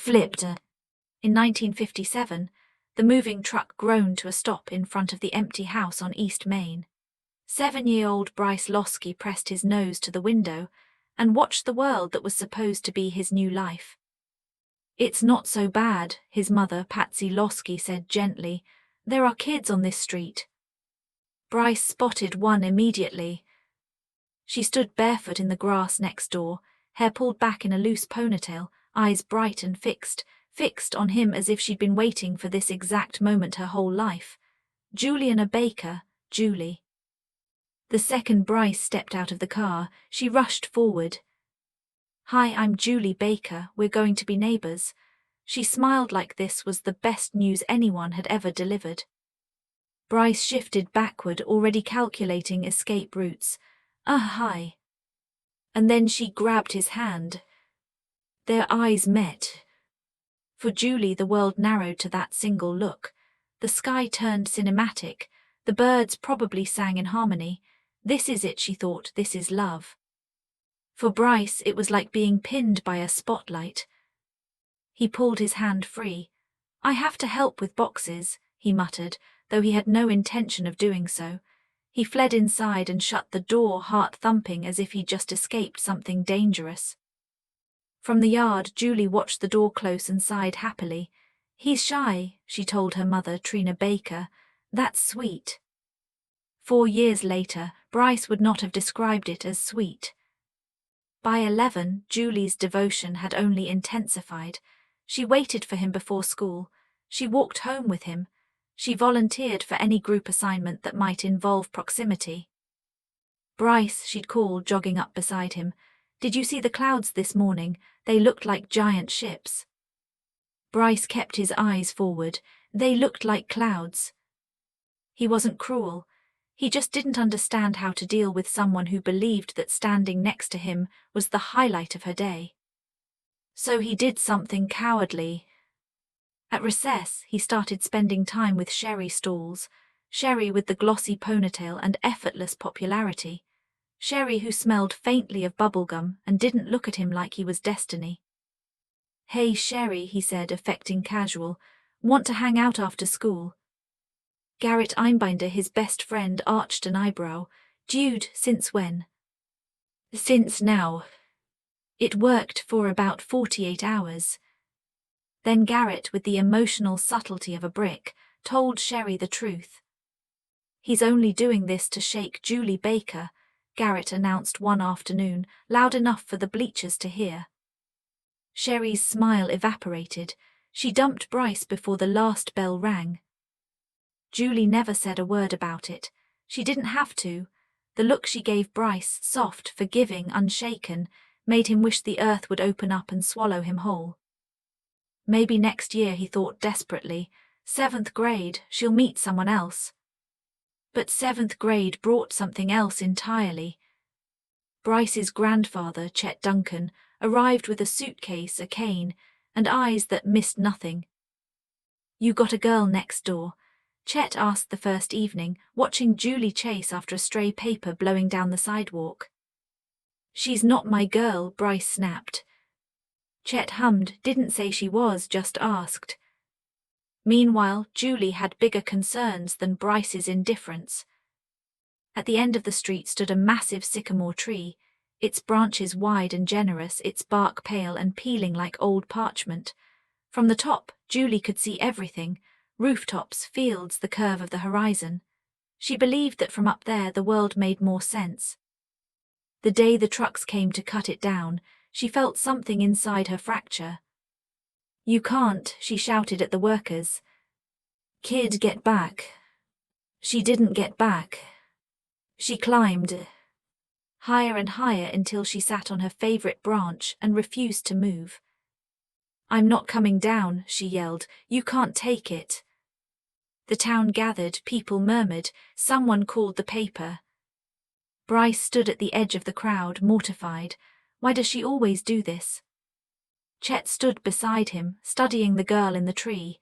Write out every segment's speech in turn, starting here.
flipped. In 1957, the moving truck groaned to a stop in front of the empty house on East Main. 7-year-old Bryce Losky pressed his nose to the window and watched the world that was supposed to be his new life. "It's not so bad," his mother, Patsy Losky, said gently. "There are kids on this street." Bryce spotted one immediately. She stood barefoot in the grass next door, hair pulled back in a loose ponytail, eyes bright and fixed on him as if she'd been waiting for this exact moment her whole life. Juliana Baker, Julie. The second Bryce stepped out of the car, she rushed forward. "Hi, I'm Julie Baker, we're going to be neighbors." She smiled like this was the best news anyone had ever delivered. Bryce shifted backward, already calculating escape routes. Hi." And then she grabbed his hand. Their eyes met. For Julie, the world narrowed to that single look. The sky turned cinematic. The birds probably sang in harmony. This is it, she thought, this is love. For Bryce, it was like being pinned by a spotlight. He pulled his hand free. "I have to help with boxes," he muttered, though he had no intention of doing so. He fled inside and shut the door, heart thumping as if he'd just escaped something dangerous. From the yard, Julie watched the door close and sighed happily. "He's shy," she told her mother, Trina Baker. "That's sweet." 4 years later, Bryce would not have described it as sweet. By 11, Julie's devotion had only intensified. She waited for him before school. She walked home with him. She volunteered for any group assignment that might involve proximity. "Bryce," she'd call, jogging up beside him. "Did you see the clouds this morning? They looked like giant ships." Bryce kept his eyes forward. They looked like clouds. He wasn't cruel. He just didn't understand how to deal with someone who believed that standing next to him was the highlight of her day. So he did something cowardly. At recess, he started spending time with Sherry Stalls, Sherry with the glossy ponytail and effortless popularity, Sherry who smelled faintly of bubblegum and didn't look at him like he was destiny. "Hey Sherry," he said, affecting casual, "want to hang out after school?" Garrett Einbinder, his best friend, arched an eyebrow. "Dude, since when?" "Since now." It worked for about 48 hours. Then Garrett, with the emotional subtlety of a brick, told Sherry the truth. "He's only doing this to shake Julie Baker," Garrett announced one afternoon, loud enough for the bleachers to hear. Sherry's smile evaporated. She dumped Bryce before the last bell rang. Julie never said a word about it. She didn't have to. The look she gave Bryce, soft, forgiving, unshaken, made him wish the earth would open up and swallow him whole. Maybe next year, he thought desperately. 7th grade, she'll meet someone else. But 7th grade brought something else entirely. Bryce's grandfather, Chet Duncan, arrived with a suitcase, a cane, and eyes that missed nothing. "You got a girl next door?" Chet asked the first evening, watching Julie chase after a stray paper blowing down the sidewalk. "She's not my girl," Bryce snapped. Chet hummed, didn't say she was, just asked. Meanwhile, Julie had bigger concerns than Bryce's indifference. At the end of the street stood a massive sycamore tree, its branches wide and generous, its bark pale and peeling like old parchment. From the top, Julie could see everything: rooftops, fields, the curve of the horizon. She believed that from up there the world made more sense. The day the trucks came to cut it down, she felt something inside her fracture. "You can't," she shouted at the workers. "Kid, get back." She didn't get back. She climbed higher and higher until she sat on her favorite branch and refused to move. "I'm not coming down," she yelled. "You can't take it." The town gathered, people murmured, someone called the paper. Bryce stood at the edge of the crowd, mortified. Why does she always do this? Chet stood beside him, studying the girl in the tree.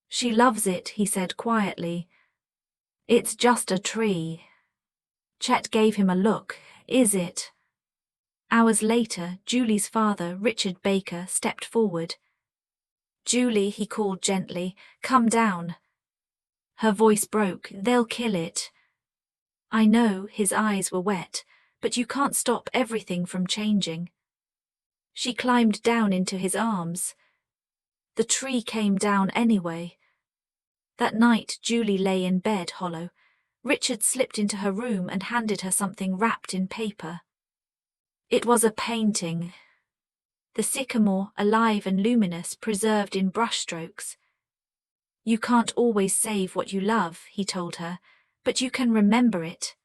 "She loves it," he said quietly. "It's just a tree." Chet gave him a look. "Is it?" Hours later, Julie's father, Richard Baker, stepped forward. Julie, he called gently, come down. Her voice broke. They'll kill it. I know, his eyes were wet, but you can't stop everything from changing. She climbed down into his arms. The tree came down anyway. That night, Julie lay in bed, hollow. Richard slipped into her room and handed her something wrapped in paper. It was a painting. The sycamore, alive and luminous, preserved in brushstrokes. You can't always save what you love, he told her, but you can remember it.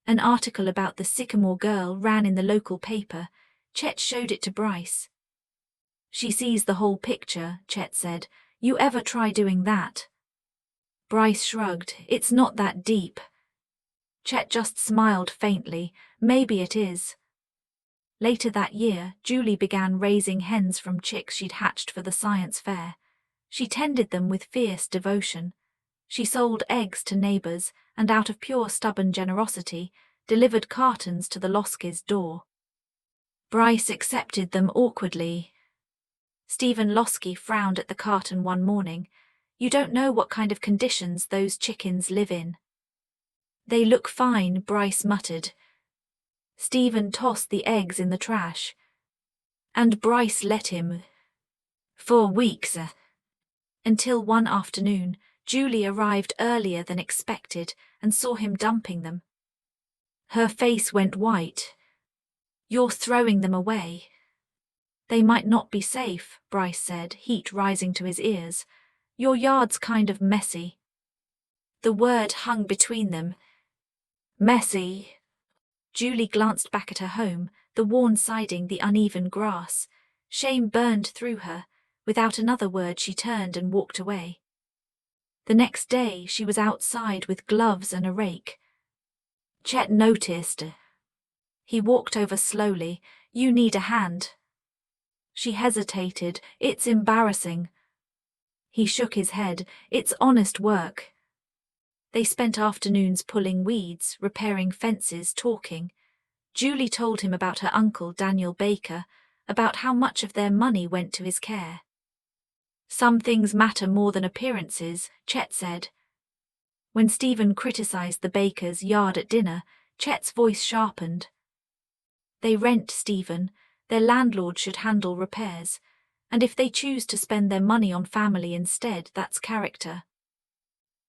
An article about the sycamore girl ran in the local paper. Chet showed it to Bryce. She sees the whole picture, Chet said. You ever try doing that? Bryce shrugged. It's not that deep. Chet just smiled faintly. Maybe it is. Later that year, Julie began raising hens from chicks she'd hatched for the science fair. She tended them with fierce devotion. She sold eggs to neighbors and, out of pure stubborn generosity, delivered cartons to the Loskys' door. Bryce accepted them awkwardly. Stephen Losky frowned at the carton one morning. You don't know what kind of conditions those chickens live in. They look fine, Bryce muttered. Stephen tossed the eggs in the trash. And Bryce let him. For weeks. Until one afternoon, Julie arrived earlier than expected and saw him dumping them. Her face went white. You're throwing them away. They might not be safe, Bryce said, heat rising to his ears. Your yard's kind of messy. The word hung between them. Messy. Julie glanced back at her home, the worn siding, the uneven grass. Shame burned through her. Without another word, she turned and walked away. The next day, she was outside with gloves and a rake. Chet noticed. He walked over slowly. You need a hand. She hesitated. It's embarrassing. He shook his head. It's honest work. They spent afternoons pulling weeds, repairing fences, talking. Julie told him about her uncle, Daniel Baker, about how much of their money went to his care. Some things matter more than appearances, Chet said. When Stephen criticized the Bakers' yard at dinner, Chet's voice sharpened. They rent, Stephen. Their landlord should handle repairs. And if they choose to spend their money on family instead, that's character.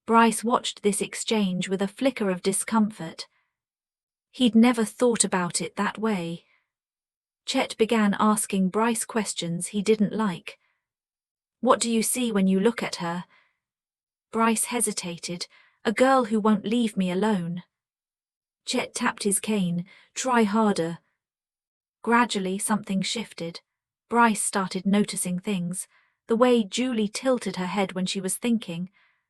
Bryce watched this exchange with a flicker of discomfort. He'd never thought about it that way. Chet began asking Bryce questions he didn't like. What do you see when you look at her? Bryce hesitated. A girl who won't leave me alone. Chet tapped his cane. Try harder. Gradually, something shifted. Bryce started noticing things. The way Julie tilted her head when she was thinking.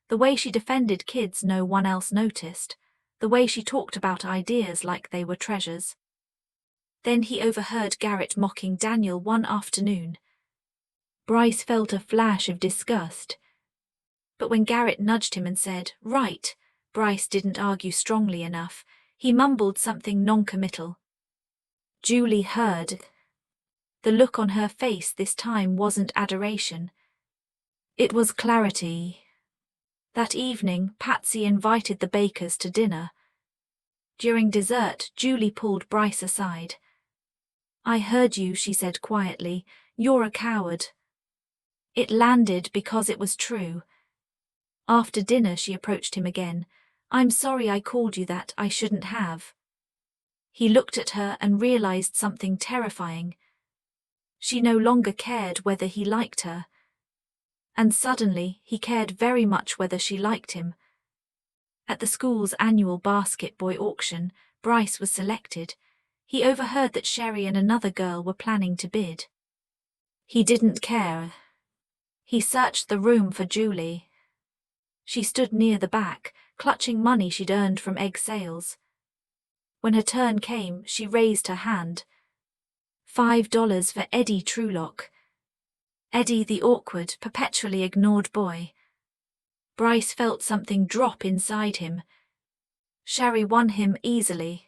The way she defended kids no one else noticed. The way she talked about ideas like they were treasures. Then he overheard Garrett mocking Daniel one afternoon. Bryce felt a flash of disgust. But when Garrett nudged him and said, "Right," Bryce didn't argue strongly enough. He mumbled something non-committal. Julie heard. The look on her face this time wasn't adoration. It was clarity. That evening, Patsy invited the Bakers to dinner. During dessert, Julie pulled Bryce aside. "I heard you," she said quietly. "You're a coward." It landed because it was true. After dinner, she approached him again. "I'm sorry I called you that. I shouldn't have." He looked at her and realized something terrifying. She no longer cared whether he liked her. And suddenly, he cared very much whether she liked him. At the school's annual basket boy auction, Bryce was selected. He overheard that Sherry and another girl were planning to bid. He didn't care. He searched the room for Julie. She stood near the back, clutching money she'd earned from egg sales. When her turn came, she raised her hand. $5 for Eddie Truelock. Eddie, the awkward, perpetually ignored boy. Bryce felt something drop inside him. Sherry won him easily.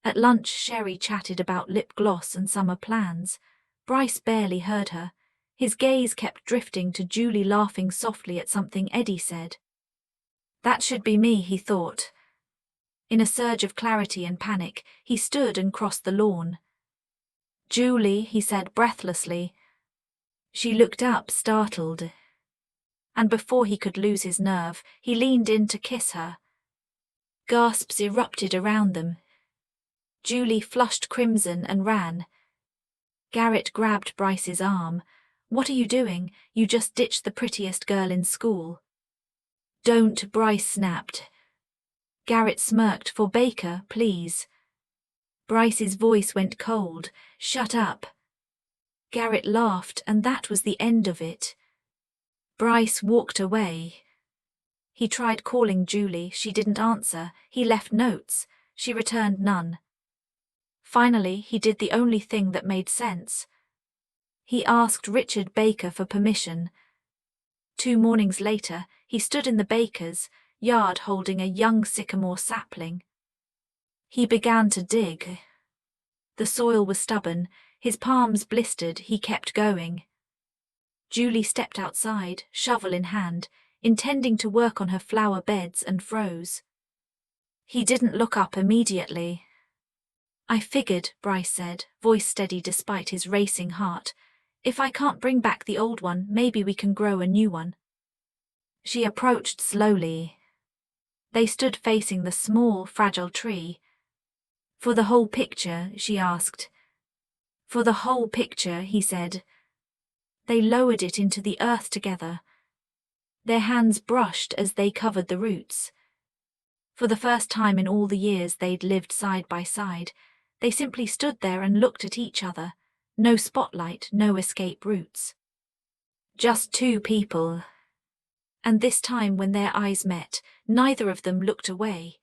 At lunch, Sherry chatted about lip gloss and summer plans. Bryce barely heard her. His gaze kept drifting to Julie laughing softly at something Eddie said. That should be me, he thought. In a surge of clarity and panic, he stood and crossed the lawn. Julie, he said breathlessly. She looked up, startled. And before he could lose his nerve, he leaned in to kiss her. Gasps erupted around them. Julie flushed crimson and ran. Garrett grabbed Bryce's arm. What are you doing? You just ditched the prettiest girl in school. Don't, Bryce snapped. Garrett smirked. For Baker, please. Bryce's voice went cold. Shut up. Garrett laughed, and that was the end of it. Bryce walked away. He tried calling Julie. She didn't answer. He left notes. She returned none. Finally, he did the only thing that made sense. He asked Richard Baker for permission. 2 mornings later, he stood in the baker's yard holding a young sycamore sapling. He began to dig. The soil was stubborn, his palms blistered. He kept going. Julie stepped outside, shovel in hand, intending to work on her flower beds, and froze. He didn't look up immediately. I figured, Bryce said, voice steady despite his racing heart. If I can't bring back the old one, maybe we can grow a new one. She approached slowly. They stood facing the small, fragile tree. For the whole picture, she asked. For the whole picture, he said. They lowered it into the earth together. Their hands brushed as they covered the roots. For the first time in all the years they'd lived side by side, they simply stood there and looked at each other. No spotlight, no escape routes. Just 2 people. And this time when their eyes met, neither of them looked away.